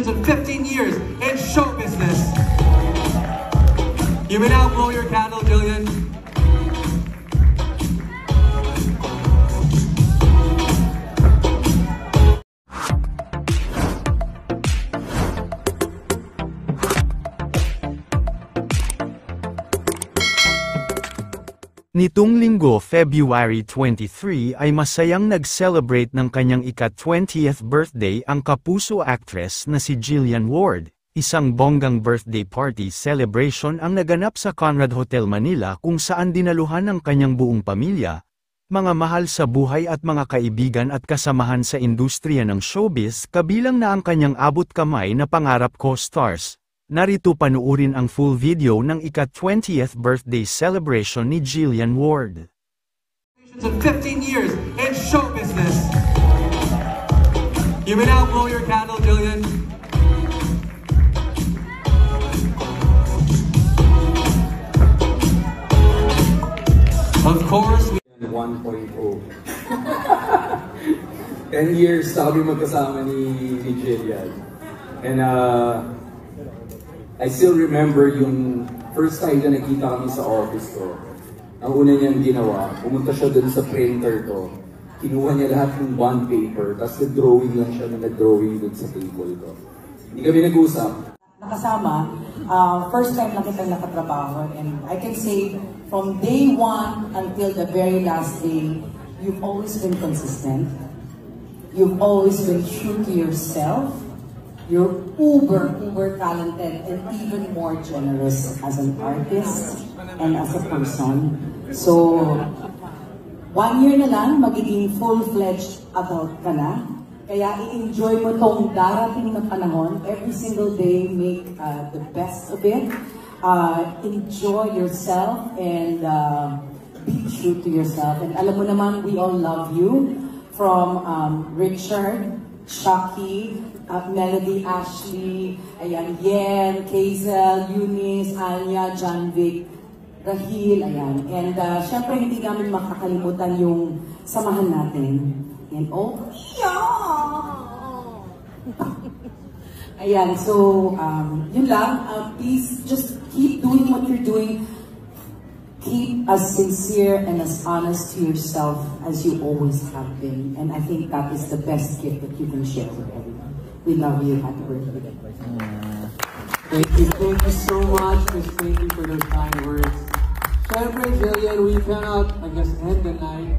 of 15 years in show business. You may now blow your candle, Jillian. Nitong linggo February 23 ay masayang nag-celebrate ng kanyang ika-20th birthday ang kapuso actress na si Jillian Ward. Isang bonggang birthday party celebration ang naganap sa Conrad Hotel Manila kung saan dinaluhan ng kanyang buong pamilya, mga mahal sa buhay at mga kaibigan at kasamahan sa industriya ng showbiz kabilang na ang kanyang abot kamay na pangarap co-stars. Narito panuurin ang full video ng ika-20th birthday celebration ni Jillian Ward. Of 15 years in show business. You may now blow your candle, Jillian. Of course, 1.0. 10 years na kami magkasama ni Jillian. And I still remember yung first time na nakita kami sa office ko. Ang una niyang ginawa, pumunta siya dun sa printer ko. Kinuha niya lahat ng bond paper, tapos nag-drawing lang siya na nag-drawing dun sa table ko. Hindi kami nag-usap. Nakasama, first time lang kitang nakatrabaho, and I can say from day one until the very last day, you've always been consistent. You've always been true to yourself. You're uber talented and even more generous as an artist and as a person. So, 1 year na lang, magiging full-fledged adult ka na. Kaya i-enjoy mo tong darating na panahon. Every single day, make the best of it. Enjoy yourself and be true to yourself. And alam mo naman, we all love you. From Richard, Chucky, Melody, Ashley, ayan, Yen, Kazel, Eunice, Anya, John Vic, Rahil, ayan. And syempre hindi namin makakalimutan yung samahan natin. And oh, yeah! Ayan, so yun lang. Please just keep doing what you're doing. Keep as sincere and as honest to yourself as you always have been. And I think that is the best gift that you can share with everyone. We love you. Happy birthday. Thank you so much, Miss Thank you for those kind words. Syempre, Jillian, we cannot, I guess, end the night